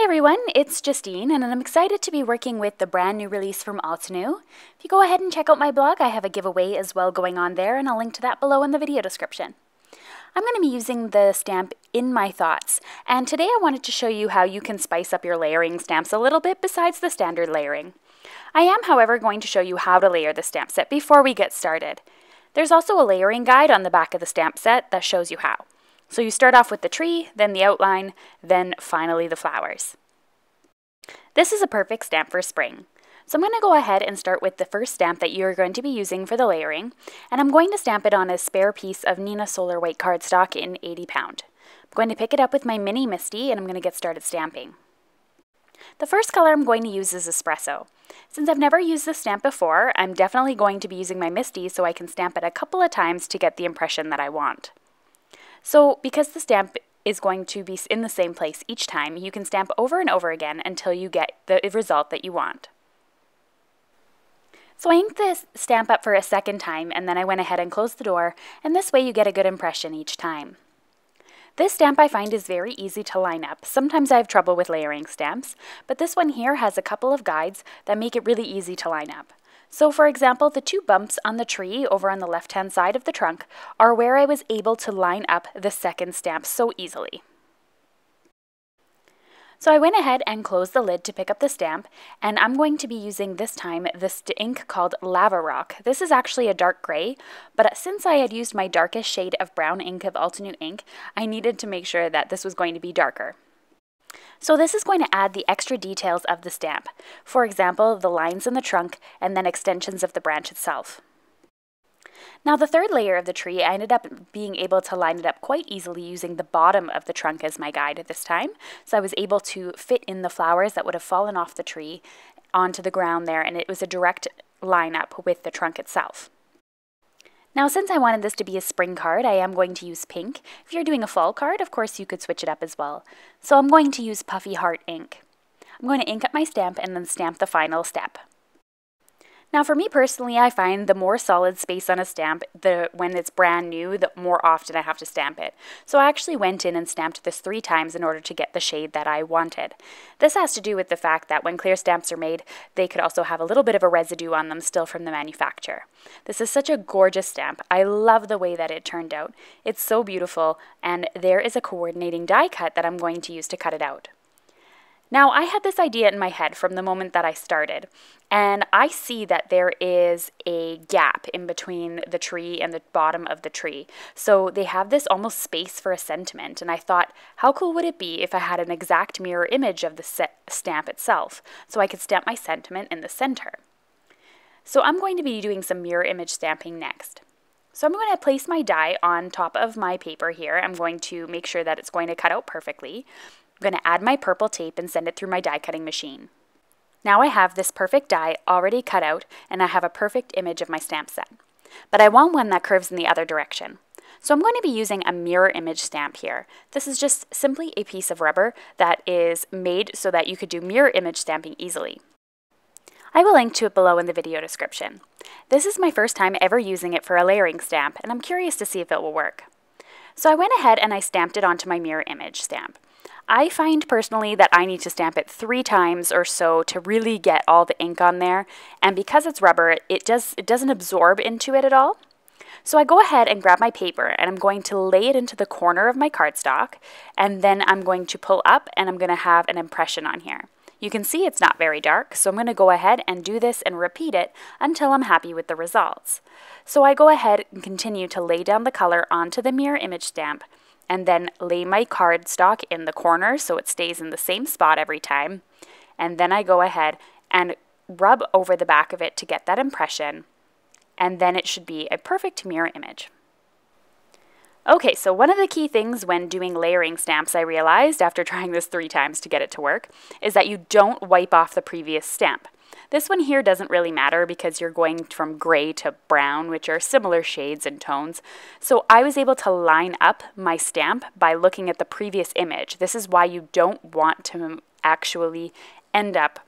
everyone, it's Justine, and I'm excited to be working with the brand new release from Altenew. If you go ahead and check out my blog, I have a giveaway as well going on there, and I'll link to that below in the video description. I'm going to be using the stamp In My Thoughts, and today I wanted to show you how you can spice up your layering stamps a little bit besides the standard layering. I am, however, going to show you how to layer the stamp set before we get started. There's also a layering guide on the back of the stamp set that shows you how. So you start off with the tree, then the outline, then finally the flowers. This is a perfect stamp for spring. So I'm going to go ahead and start with the first stamp that you're going to be using for the layering, and I'm going to stamp it on a spare piece of Neenah Solar White cardstock in 80 pound. I'm going to pick it up with my mini MISTI and I'm going to get started stamping. The first color I'm going to use is Espresso. Since I've never used this stamp before, I'm definitely going to be using my MISTI so I can stamp it a couple of times to get the impression that I want. So because the stamp is going to be in the same place each time, you can stamp over and over again until you get the result that you want. So I inked this stamp up for a second time, and then I went ahead and closed the door, and this way you get a good impression each time. This stamp I find is very easy to line up. Sometimes I have trouble with layering stamps, but this one here has a couple of guides that make it really easy to line up. So for example, the two bumps on the tree over on the left-hand side of the trunk are where I was able to line up the second stamp so easily. So I went ahead and closed the lid to pick up the stamp, and I'm going to be using this time this ink called Lava Rock. This is actually a dark gray, but since I had used my darkest shade of brown ink of Altenew ink, I needed to make sure that this was going to be darker. So this is going to add the extra details of the stamp. For example, the lines in the trunk and then extensions of the branch itself. Now the third layer of the tree, I ended up being able to line it up quite easily using the bottom of the trunk as my guide this time. So I was able to fit in the flowers that would have fallen off the tree onto the ground there, and it was a direct line up with the trunk itself. Now since I wanted this to be a spring card, I am going to use pink. If you're doing a fall card, of course you could switch it up as well. So I'm going to use Puffy Heart ink. I'm going to ink up my stamp and then stamp the final step. Now for me personally, I find the more solid space on a stamp, when it's brand new, the more often I have to stamp it. So I actually went in and stamped this 3 times in order to get the shade that I wanted. This has to do with the fact that when clear stamps are made, they could also have a little bit of a residue on them still from the manufacturer. This is such a gorgeous stamp. I love the way that it turned out. It's so beautiful, and there is a coordinating die cut that I'm going to use to cut it out. Now, I had this idea in my head from the moment that I started, and I see that there is a gap in between the tree and the bottom of the tree. So they have this almost space for a sentiment, and I thought, how cool would it be if I had an exact mirror image of the stamp itself, so I could stamp my sentiment in the center. So I'm going to be doing some mirror image stamping next. So I'm going to place my die on top of my paper here. I'm going to make sure that it's going to cut out perfectly. I'm going to add my purple tape and send it through my die cutting machine. Now I have this perfect die already cut out, and I have a perfect image of my stamp set. But I want one that curves in the other direction. So I'm going to be using a mirror image stamp here. This is just simply a piece of rubber that is made so that you could do mirror image stamping easily. I will link to it below in the video description. This is my first time ever using it for a layering stamp, and I'm curious to see if it will work. So I went ahead and I stamped it onto my mirror image stamp. I find personally that I need to stamp it 3 times or so to really get all the ink on there, and because it's rubber, it doesn't absorb into it at all. So I go ahead and grab my paper, and I'm going to lay it into the corner of my cardstock, and then I'm going to pull up and I'm going to have an impression on here. You can see it's not very dark, so I'm going to go ahead and do this and repeat it until I'm happy with the results. So I go ahead and continue to lay down the color onto the mirror image stamp, and then lay my cardstock in the corner so it stays in the same spot every time. And then I go ahead and rub over the back of it to get that impression, and then it should be a perfect mirror image. Okay, so one of the key things when doing layering stamps I realized after trying this 3 times to get it to work is that you don't wipe off the previous stamp. This one here doesn't really matter because you're going from gray to brown, which are similar shades and tones. So I was able to line up my stamp by looking at the previous image. This is why you don't want to actually end up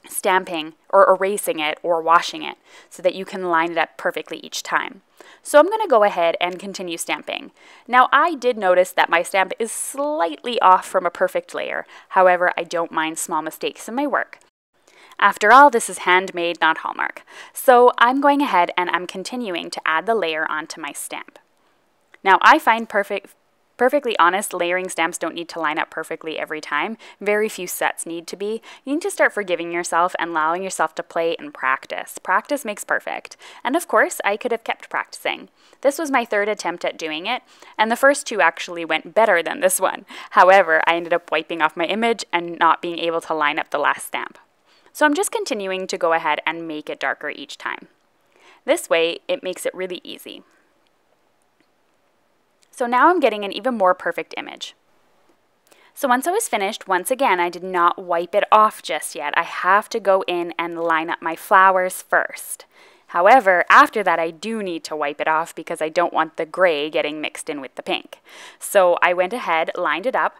stamping or erasing it or washing it so that you can line it up perfectly each time. So I'm going to go ahead and continue stamping. Now I did notice that my stamp is slightly off from a perfect layer. However, I don't mind small mistakes in my work. After all, this is handmade, not Hallmark. So I'm going ahead and I'm continuing to add the layer onto my stamp. Now I find perfectly honest, layering stamps don't need to line up perfectly every time. Very few sets need to be. You need to start forgiving yourself and allowing yourself to play and practice. Practice makes perfect. And of course, I could have kept practicing. This was my third attempt at doing it, and the first two actually went better than this one. However, I ended up wiping off my image and not being able to line up the last stamp. So I'm just continuing to go ahead and make it darker each time. This way, it makes it really easy. So now I'm getting an even more perfect image. So once I was finished, once again, I did not wipe it off just yet. I have to go in and line up my flowers first. However, after that, I do need to wipe it off because I don't want the gray getting mixed in with the pink. So I went ahead, lined it up,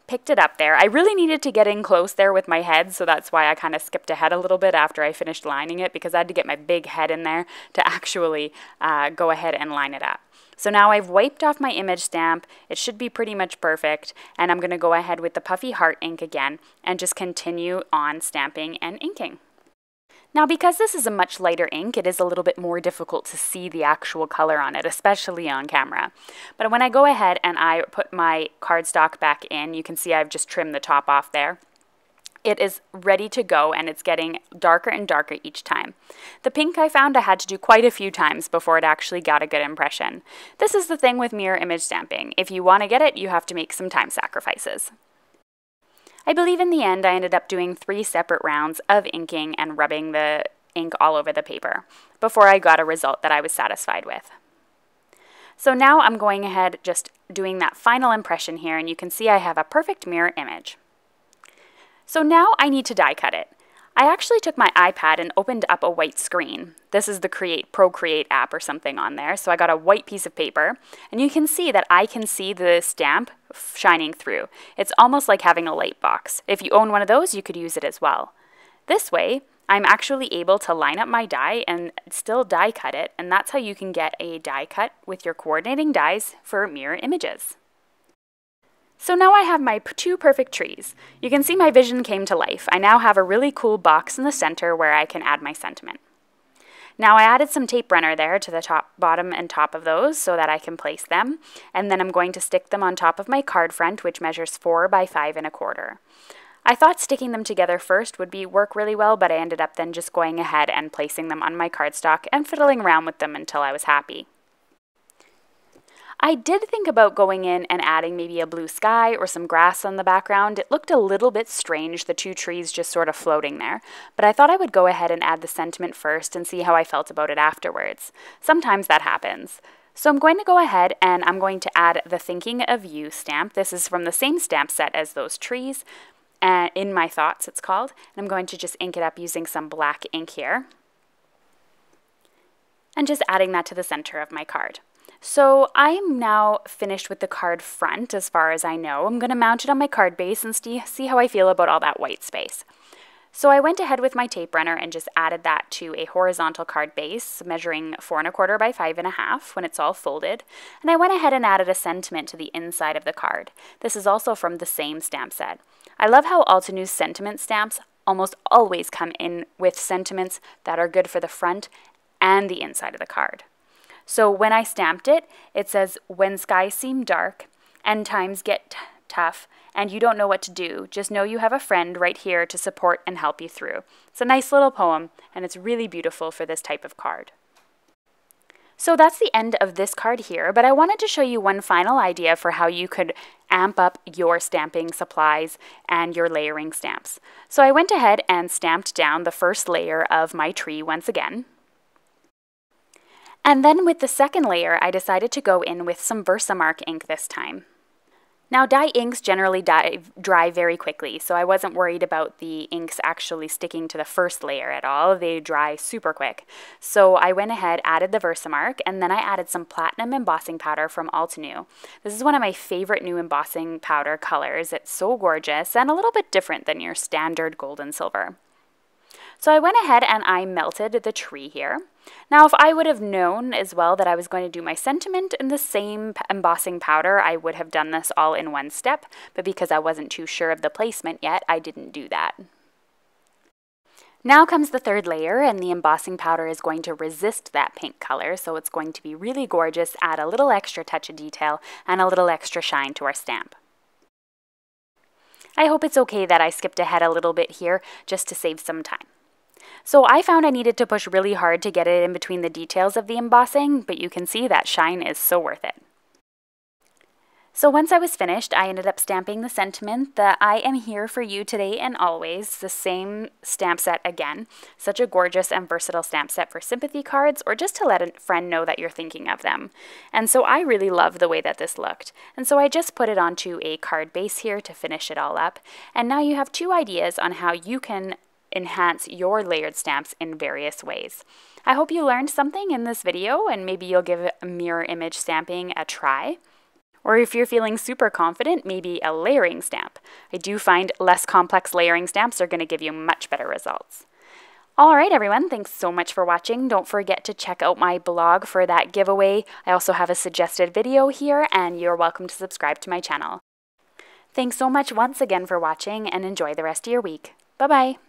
picked it up there. I really needed to get in close there with my head, so that's why I kind of skipped ahead a little bit after I finished lining it, because I had to get my big head in there to actually go ahead and line it up. So now I've wiped off my image stamp. It should be pretty much perfect, and I'm going to go ahead with the Puffy Heart ink again and just continue on stamping and inking. Now because this is a much lighter ink, it is a little bit more difficult to see the actual color on it, especially on camera. But when I go ahead and I put my cardstock back in, you can see I've just trimmed the top off there. It is ready to go, and it's getting darker and darker each time. The pink I found I had to do quite a few times before it actually got a good impression. This is the thing with mirror image stamping. If you want to get it, you have to make some time sacrifices. I believe in the end I ended up doing 3 separate rounds of inking and rubbing the ink all over the paper before I got a result that I was satisfied with. So now I'm going ahead just doing that final impression here, and you can see I have a perfect mirror image. So now I need to die cut it. I actually took my iPad and opened up a white screen. This is the Procreate app or something on there. So I got a white piece of paper, and you can see that I can see the stamp shining through. It's almost like having a light box. If you own one of those, you could use it as well. This way, I'm actually able to line up my die and still die cut it, and that's how you can get a die cut with your coordinating dies for mirror images. So now I have my 2 perfect trees. You can see my vision came to life. I now have a really cool box in the center where I can add my sentiment. Now I added some tape runner there to the top, bottom and top of those so that I can place them, and then I'm going to stick them on top of my card front, which measures 4 by 5 1/4. I thought sticking them together first would work really well, but I ended up then just going ahead and placing them on my cardstock and fiddling around with them until I was happy. I did think about going in and adding maybe a blue sky or some grass on the background. It looked a little bit strange, the 2 trees just sort of floating there, but I thought I would go ahead and add the sentiment first and see how I felt about it afterwards. Sometimes that happens. So I'm going to go ahead and I'm going to add the Thinking of You stamp. This is from the same stamp set as those trees, In My Thoughts it's called. And I'm going to just ink it up using some black ink here, and just adding that to the center of my card. So I'm now finished with the card front as far as I know. I'm going to mount it on my card base and see how I feel about all that white space. So I went ahead with my tape runner and just added that to a horizontal card base measuring 4 1/4 by 5 1/2 when it's all folded. And I went ahead and added a sentiment to the inside of the card. This is also from the same stamp set. I love how Altenew's sentiment stamps almost always come in with sentiments that are good for the front and the inside of the card. So when I stamped it, it says, "When skies seem dark and times get tough and you don't know what to do, just know you have a friend right here to support and help you through." It's a nice little poem, and it's really beautiful for this type of card. So that's the end of this card here, but I wanted to show you one final idea for how you could amp up your stamping supplies and your layering stamps. So I went ahead and stamped down the first layer of my tree once again. And then with the second layer, I decided to go in with some Versamark ink this time. Now dye inks generally dry very quickly, so I wasn't worried about the inks actually sticking to the first layer at all. They dry super quick. So I went ahead, added the Versamark, and then I added some platinum embossing powder from Altenew. This is one of my favorite new embossing powder colors. It's so gorgeous and a little bit different than your standard gold and silver. So I went ahead and I melted the tree here. Now if I would have known as well that I was going to do my sentiment in the same embossing powder, I would have done this all in one step, but because I wasn't too sure of the placement yet, I didn't do that. Now comes the third layer, and the embossing powder is going to resist that pink color, so it's going to be really gorgeous, add a little extra touch of detail and a little extra shine to our stamp. I hope it's okay that I skipped ahead a little bit here just to save some time. So I found I needed to push really hard to get it in between the details of the embossing, but you can see that shine is so worth it. So once I was finished, I ended up stamping the sentiment that I am here for you today and always, the same stamp set again. Such a gorgeous and versatile stamp set for sympathy cards or just to let a friend know that you're thinking of them. And so I really love the way that this looked. And so I just put it onto a card base here to finish it all up. And now you have two ideas on how you can enhance your layered stamps in various ways. I hope you learned something in this video and maybe you'll give mirror image stamping a try. Or if you're feeling super confident, maybe a layering stamp. I do find less complex layering stamps are going to give you much better results. Alright everyone, thanks so much for watching. Don't forget to check out my blog for that giveaway. I also have a suggested video here, and you're welcome to subscribe to my channel. Thanks so much once again for watching, and enjoy the rest of your week. Bye-bye!